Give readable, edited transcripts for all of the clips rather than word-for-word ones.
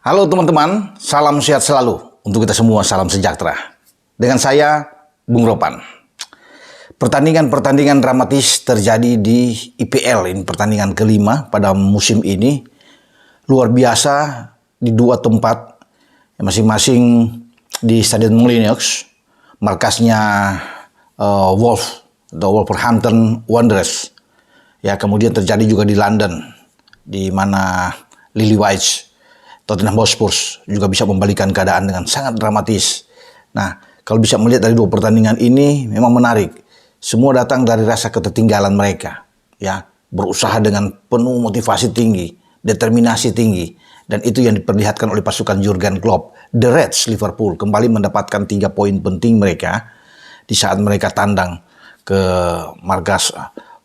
Halo teman-teman, salam sehat selalu untuk kita semua, salam sejahtera. Dengan saya, Bung Ropan. Pertandingan-pertandingan dramatis terjadi di IPL, ini pertandingan kelima pada musim ini. Luar biasa di dua tempat, masing-masing di Stadion Molyneux, markasnya Wolverhampton Wanderers. Ya, kemudian terjadi juga di London, di mana Lily White Tottenham Hotspur juga bisa membalikan keadaan dengan sangat dramatis. Nah, kalau bisa melihat dari dua pertandingan ini memang menarik. Semua datang dari rasa ketertinggalan mereka, ya, berusaha dengan penuh motivasi tinggi, determinasi tinggi, dan itu yang diperlihatkan oleh pasukan Jurgen Klopp. The Reds Liverpool kembali mendapatkan 3 poin penting mereka di saat mereka tandang ke markas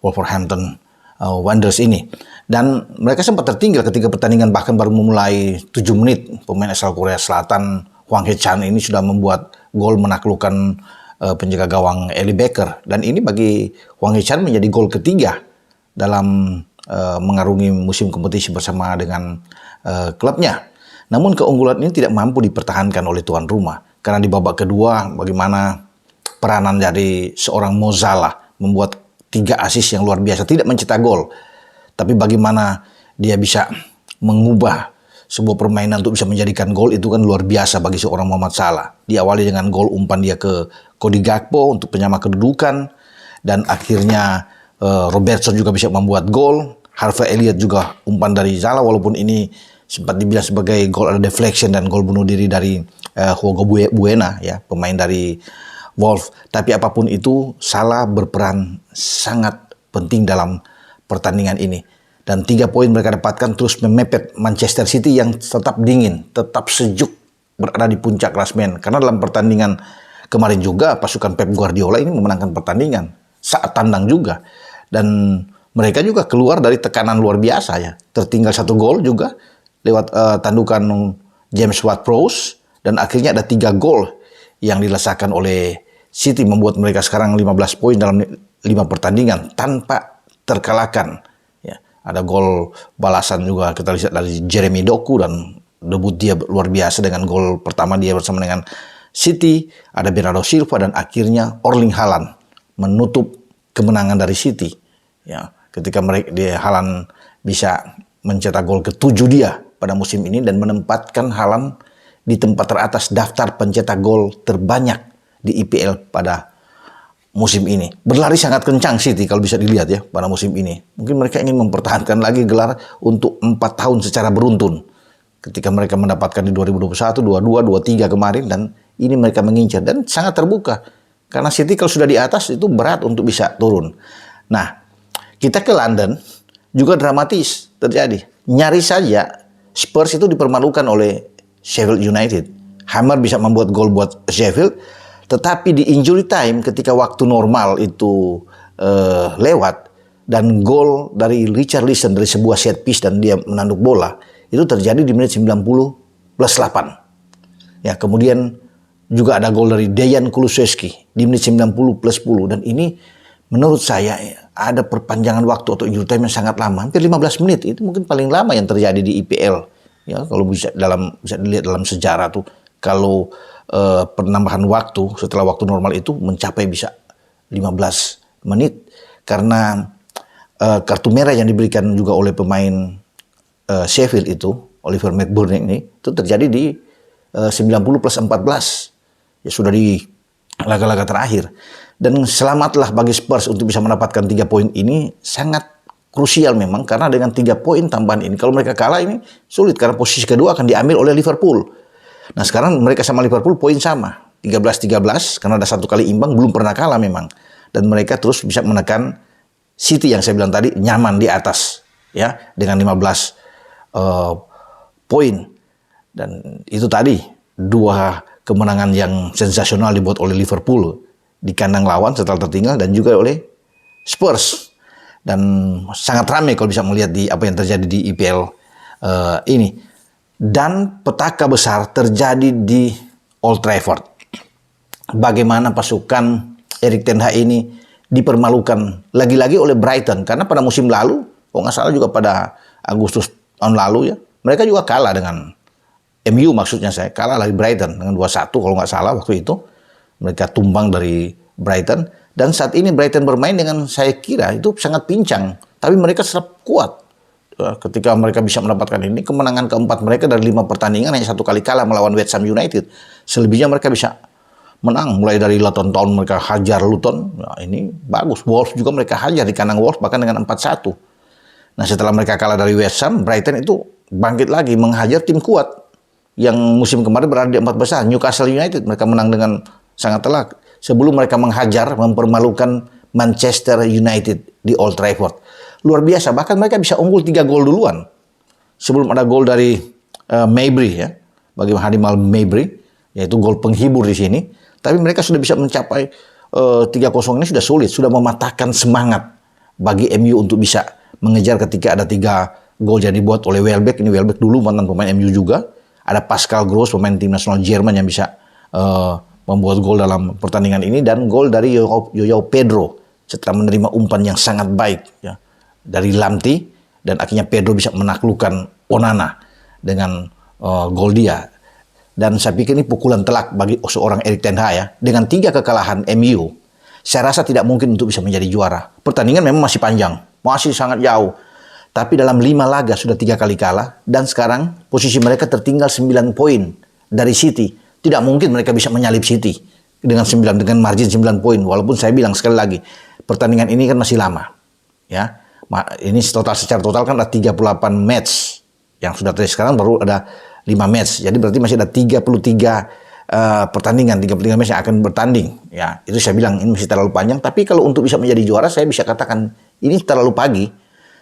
Wolverhampton Wanderers ini. Dan mereka sempat tertinggal ketika pertandingan bahkan baru memulai 7 menit. Pemain asal Korea Selatan Hwang Hee-chan ini sudah membuat gol menaklukkan penjaga gawang Eli Becker. Dan ini bagi Hwang Hee-chan menjadi gol ketiga dalam mengarungi musim kompetisi bersama dengan klubnya. Namun keunggulan ini tidak mampu dipertahankan oleh tuan rumah. Karena di babak kedua bagaimana peranan dari seorang Mo Salah membuat 3 assist yang luar biasa, tidak mencetak gol. Tapi bagaimana dia bisa mengubah sebuah permainan untuk bisa menjadikan gol, itu kan luar biasa bagi seorang Muhammad Salah. Diawali dengan gol umpan dia ke Cody Gakpo untuk penyama kedudukan. Dan akhirnya Robertson juga bisa membuat gol. Harvey Elliott juga umpan dari Salah, walaupun ini sempat dibilang sebagai gol ada deflection dan gol bunuh diri dari Hugo Buena, ya, pemain dari Wolves. Tapi apapun itu, Salah berperan sangat penting dalam pertandingan ini. Dan 3 poin mereka dapatkan terus memepet Manchester City yang tetap dingin, tetap sejuk berada di puncak klasemen. Karena dalam pertandingan kemarin juga pasukan Pep Guardiola ini memenangkan pertandingan saat tandang juga. Dan mereka juga keluar dari tekanan luar biasa, ya. Tertinggal 1 gol juga lewat tandukan James Ward-Prowse, dan akhirnya ada 3 gol yang dilesakan oleh City, membuat mereka sekarang 15 poin dalam 5 pertandingan tanpa terkalahkan. Ya, ada gol balasan juga kita lihat dari Jeremy Doku, dan debut dia luar biasa dengan gol pertama dia bersama dengan City. Ada Bernardo Silva dan akhirnya Erling Haaland menutup kemenangan dari City. Ya, ketika Haaland bisa mencetak gol ke-7 dia pada musim ini dan menempatkan Haaland di tempat teratas daftar pencetak gol terbanyak di IPL pada musim ini. Berlari sangat kencang City kalau bisa dilihat, ya, pada musim ini. Mungkin mereka ingin mempertahankan lagi gelar untuk 4 tahun secara beruntun. Ketika mereka mendapatkan di 2021, 22, 23 kemarin, dan ini mereka mengincar dan sangat terbuka. Karena City kalau sudah di atas itu berat untuk bisa turun. Nah, kita ke London juga dramatis terjadi. Nyaris saja Spurs itu dipermalukan oleh Sheffield United. Hammer bisa membuat gol buat Sheffield, tetapi di injury time ketika waktu normal itu lewat dan gol dari Richarlison dari sebuah set piece dan dia menanduk bola, itu terjadi di menit 90 plus 8. Ya, kemudian juga ada gol dari Dejan Kulusevski di menit 90 plus 10, dan ini menurut saya ada perpanjangan waktu atau injury time yang sangat lama, hampir 15 menit. Itu mungkin paling lama yang terjadi di IPL. Ya, kalau bisa dilihat dalam sejarah tuh, kalau penambahan waktu setelah waktu normal itu mencapai bisa 15 menit karena kartu merah yang diberikan juga oleh pemain Sheffield itu, Oliver McBurnie ini, itu terjadi di 90 plus 14. Ya, sudah di laga-laga terakhir. Dan selamatlah bagi Spurs untuk bisa mendapatkan 3 poin ini, sangat krusial memang, karena dengan 3 poin tambahan ini, kalau mereka kalah ini sulit karena posisi kedua akan diambil oleh Liverpool. Nah, sekarang mereka sama Liverpool poin sama, 13-13, karena ada 1 kali imbang, belum pernah kalah memang. Dan mereka terus bisa menekan City yang saya bilang tadi nyaman di atas, ya, dengan 15 poin. Dan itu tadi 2 kemenangan yang sensasional dibuat oleh Liverpool di kandang lawan setelah tertinggal, dan juga oleh Spurs. Dan sangat ramai kalau bisa melihat di apa yang terjadi di IPL ini. Dan petaka besar terjadi di Old Trafford. Bagaimana pasukan Erik ten Hag ini dipermalukan lagi-lagi oleh Brighton. Karena pada musim lalu, kalau nggak salah juga pada Agustus tahun lalu, ya, mereka juga kalah dengan MU maksudnya saya, kalah dari Brighton dengan 2-1 kalau nggak salah waktu itu. Mereka tumbang dari Brighton. Dan saat ini Brighton bermain dengan saya kira itu sangat pincang. Tapi mereka tetap kuat. Ketika mereka bisa mendapatkan ini, kemenangan keempat mereka dari 5 pertandingan hanya 1 kali kalah melawan West Ham United. Selebihnya mereka bisa menang. Mulai dari Luton Town mereka hajar Luton. Nah, ini bagus. Wolves juga mereka hajar di kandang Wolves bahkan dengan 4-1. Nah setelah mereka kalah dari West Ham, Brighton itu bangkit lagi menghajar tim kuat yang musim kemarin berada di 4 besar, Newcastle United. Mereka menang dengan sangat telak sebelum mereka menghajar, mempermalukan Manchester United di Old Trafford. Luar biasa, bahkan mereka bisa unggul 3 gol duluan sebelum ada gol dari Mabry ya, bagi Hanimal Mabry, yaitu gol penghibur di sini. Tapi mereka sudah bisa mencapai 3-0 ini sudah sulit, sudah mematahkan semangat bagi MU untuk bisa mengejar ketika ada 3 gol yang dibuat oleh Welbeck. Ini Welbeck dulu mantan pemain MU juga. Ada Pascal Gross, pemain tim nasional Jerman yang bisa membuat gol dalam pertandingan ini. Dan gol dari Joao Pedro setelah menerima umpan yang sangat baik ya, dari Lamptey. Dan akhirnya Pedro bisa menaklukkan Onana dengan gol dia. Dan saya pikir ini pukulan telak bagi seorang Erik ten Hag ya. Dengan 3 kekalahan MU, saya rasa tidak mungkin untuk bisa menjadi juara. Pertandingan memang masih panjang, masih sangat jauh. Tapi dalam 5 laga sudah 3 kali kalah. Dan sekarang posisi mereka tertinggal 9 poin dari City. Tidak mungkin mereka bisa menyalip City dengan margin 9 poin. Walaupun saya bilang sekali lagi, pertandingan ini kan masih lama. Ya, ini secara total kan ada 38 match. Yang sudah terjadi sekarang baru ada 5 match. Jadi berarti masih ada 33 pertandingan, 33 match yang akan bertanding. Ya, itu saya bilang ini masih terlalu panjang. Tapi kalau untuk bisa menjadi juara, saya bisa katakan ini terlalu pagi.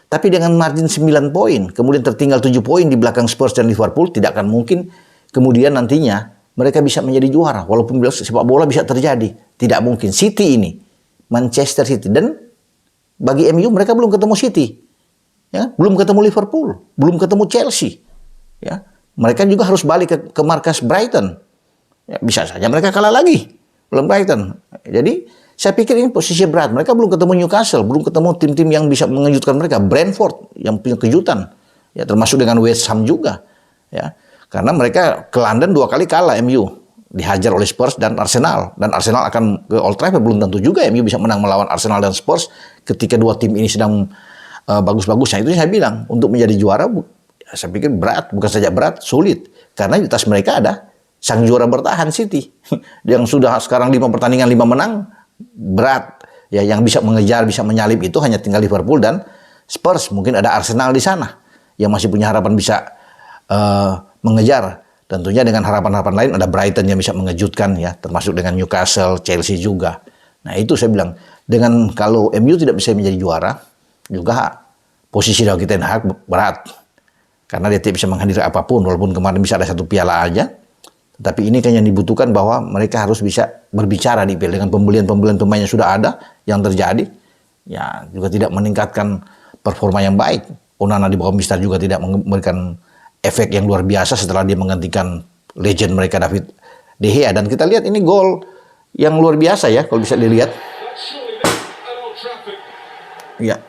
Tapi dengan margin 9 poin, kemudian tertinggal 7 poin di belakang Spurs dan Liverpool, tidak akan mungkin kemudian nantinya mereka bisa menjadi juara. Walaupun sepak bola bisa terjadi. Tidak mungkin. City ini, Manchester City. Dan bagi MU mereka belum ketemu City. Ya, belum ketemu Liverpool. Belum ketemu Chelsea. Ya, mereka juga harus balik ke markas Brighton. Ya, bisa saja mereka kalah lagi. Belum Brighton. Jadi saya pikir ini posisi berat. Mereka belum ketemu Newcastle, belum ketemu tim-tim yang bisa mengejutkan mereka. Brentford yang punya kejutan, ya termasuk dengan West Ham juga, ya. Karena mereka ke London 2 kali kalah MU, dihajar oleh Spurs dan Arsenal. Dan Arsenal akan ke Old Trafford, belum tentu juga MU bisa menang melawan Arsenal dan Spurs ketika 2 tim ini sedang bagus-bagusnya. Itu saya bilang untuk menjadi juara, saya pikir berat, bukan saja berat, sulit. Karena di atas mereka ada sang juara bertahan City, yang sudah sekarang 5 pertandingan 5 menang. Berat ya, yang bisa mengejar, bisa menyalip itu hanya tinggal Liverpool dan Spurs. Mungkin ada Arsenal di sana yang masih punya harapan bisa mengejar. Tentunya dengan harapan-harapan lain ada Brighton yang bisa mengejutkan ya, termasuk dengan Newcastle, Chelsea juga. Nah itu saya bilang, dengan kalau MU tidak bisa menjadi juara, juga posisi dari ten Hag berat karena dia tidak bisa menghadiri apapun. Walaupun kemarin bisa ada 1 piala aja. Tapi ini kan yang dibutuhkan bahwa mereka harus bisa berbicara di IPL dengan pembelian-pembelian pemain yang sudah ada, yang terjadi. Ya, juga tidak meningkatkan performa yang baik. Onana di bawah Mister juga tidak memberikan efek yang luar biasa setelah dia menggantikan legend mereka David De Gea. Dan kita lihat ini gol yang luar biasa ya, kalau bisa dilihat. Ya.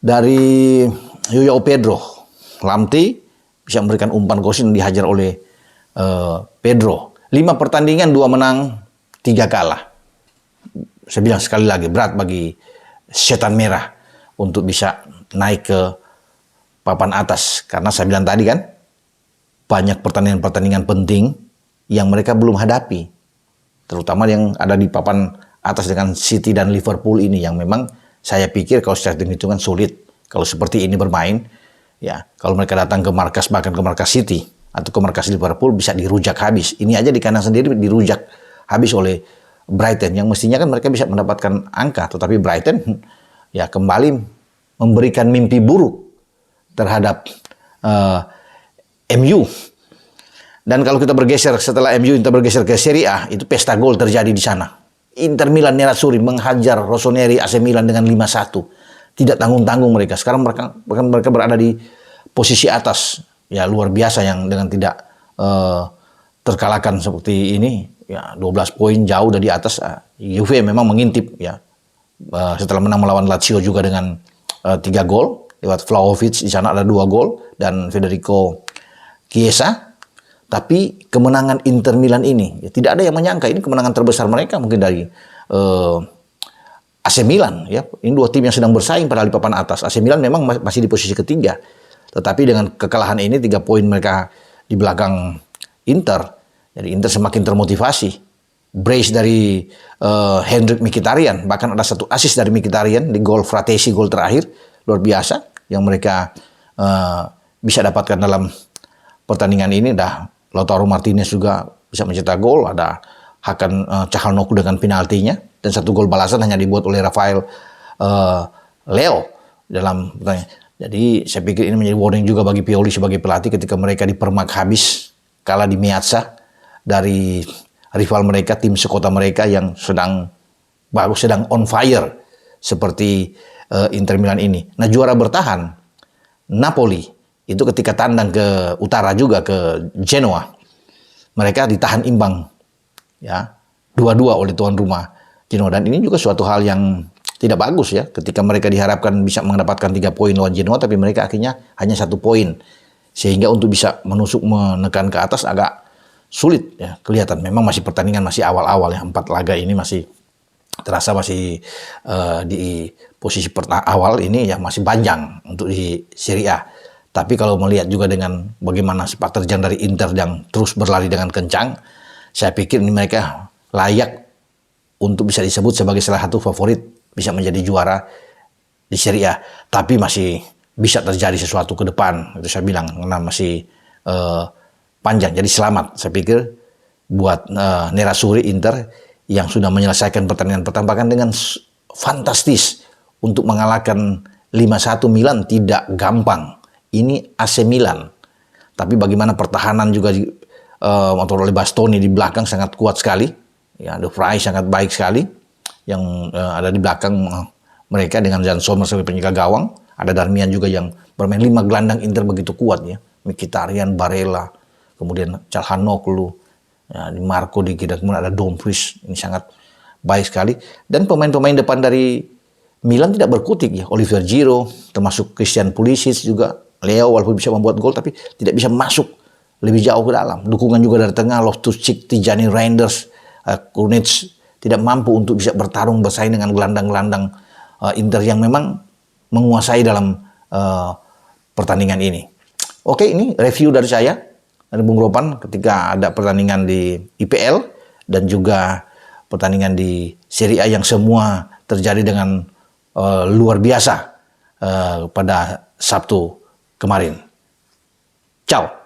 Dari Joao Pedro, Lamptey bisa memberikan umpan kosin dihajar oleh Pedro. 5 pertandingan 2 menang 3 kalah. Saya bilang sekali lagi, berat bagi setan merah untuk bisa naik ke papan atas. Karena saya bilang tadi kan, banyak pertandingan-pertandingan penting yang mereka belum hadapi. Terutama yang ada di papan atas dengan City dan Liverpool ini, yang memang saya pikir kalau secara hitungan sulit. Kalau seperti ini bermain, ya, kalau mereka datang ke markas, bahkan ke markas City atau ke markas Liverpool, bisa dirujak habis. Ini aja di kandang sendiri dirujak habis oleh Brighton, yang mestinya kan mereka bisa mendapatkan angka. Tetapi Brighton ya kembali memberikan mimpi buruk terhadap MU. Dan kalau kita bergeser setelah MU, kita bergeser ke Serie A, itu pesta gol terjadi di sana. Inter Milan Nerazzurri menghajar Rossoneri AC Milan dengan 5-1. Tidak tanggung-tanggung mereka. Sekarang mereka berada di posisi atas. Ya luar biasa, yang dengan tidak terkalahkan seperti ini. Ya 12 poin jauh dari atas. Juve memang mengintip ya. Setelah menang melawan Lazio juga dengan 3 gol. lewat Vlahovic, di sana ada 2 gol, dan Federico Chiesa. Tapi kemenangan Inter Milan ini, ya, tidak ada yang menyangka ini kemenangan terbesar mereka mungkin dari AC Milan. Ya, ini 2 tim yang sedang bersaing pada di papan atas. AC Milan memang masih di posisi ketiga, tetapi dengan kekalahan ini 3 poin mereka di belakang Inter, jadi Inter semakin termotivasi. Brace dari Henrikh Mkhitaryan, bahkan ada 1 assist dari Mkhitaryan di gol Fratesi, gol terakhir luar biasa yang mereka bisa dapatkan dalam pertandingan ini. Lautaro Martinez juga bisa mencetak gol, ada Hakan Çalhanoğlu dengan penaltinya, dan 1 gol balasan hanya dibuat oleh Rafael Leo dalam pertandingan. Jadi saya pikir ini menjadi warning juga bagi Pioli sebagai pelatih ketika mereka dipermak habis kalah di Meazza dari rival mereka, tim sekota mereka yang sedang bagus, sedang on fire seperti Inter Milan ini. Nah, juara bertahan Napoli itu ketika tandang ke utara juga ke Genoa, mereka ditahan imbang ya 2-2 oleh tuan rumah Genoa, dan ini juga suatu hal yang tidak bagus ya ketika mereka diharapkan bisa mendapatkan 3 poin lawan Genoa, tapi mereka akhirnya hanya 1 poin, sehingga untuk bisa menusuk menekan ke atas agak sulit ya, kelihatan. Memang masih pertandingan masih awal-awal ya, 4 laga ini masih terasa masih di posisi awal ini yang masih panjang untuk di Serie A. Tapi kalau melihat juga dengan bagaimana sepak terjang dari Inter yang terus berlari dengan kencang, saya pikir ini mereka layak untuk bisa disebut sebagai salah satu favorit bisa menjadi juara di Serie A. Tapi masih bisa terjadi sesuatu ke depan, itu saya bilang, karena masih panjang. Jadi selamat saya pikir buat Nerazzurri Inter yang sudah menyelesaikan pertandingan pertama bahkan dengan fantastis untuk mengalahkan 5-1 Milan. Tidak gampang. Ini AC Milan. Tapi bagaimana pertahanan juga oleh Bastoni di belakang sangat kuat sekali. Ya, De Vrij sangat baik sekali yang ada di belakang mereka dengan Jan Sommer sebagai penjaga gawang. Ada Darmian juga yang bermain 5 gelandang Inter begitu kuat ya. Mkhitaryan, Barella, kemudian Çalhanoğlu, ya, di Marco di kiri, kemudian ada Dumfries, ini sangat baik sekali. Dan pemain-pemain depan dari Milan tidak berkutik ya, Oliver Giroud, termasuk Christian Pulisic juga, Leo walaupun bisa membuat gol tapi tidak bisa masuk lebih jauh ke dalam. Dukungan juga dari tengah, Loftus-Cheek, Tijani Reinders, Krunic tidak mampu untuk bisa bertarung bersaing dengan gelandang-gelandang Inter yang memang menguasai dalam pertandingan ini. Oke, ini review dari saya, dari Bung Ropan ketika ada pertandingan di IPL dan juga pertandingan di Serie A yang semua terjadi dengan luar biasa pada Sabtu kemarin. Ciao.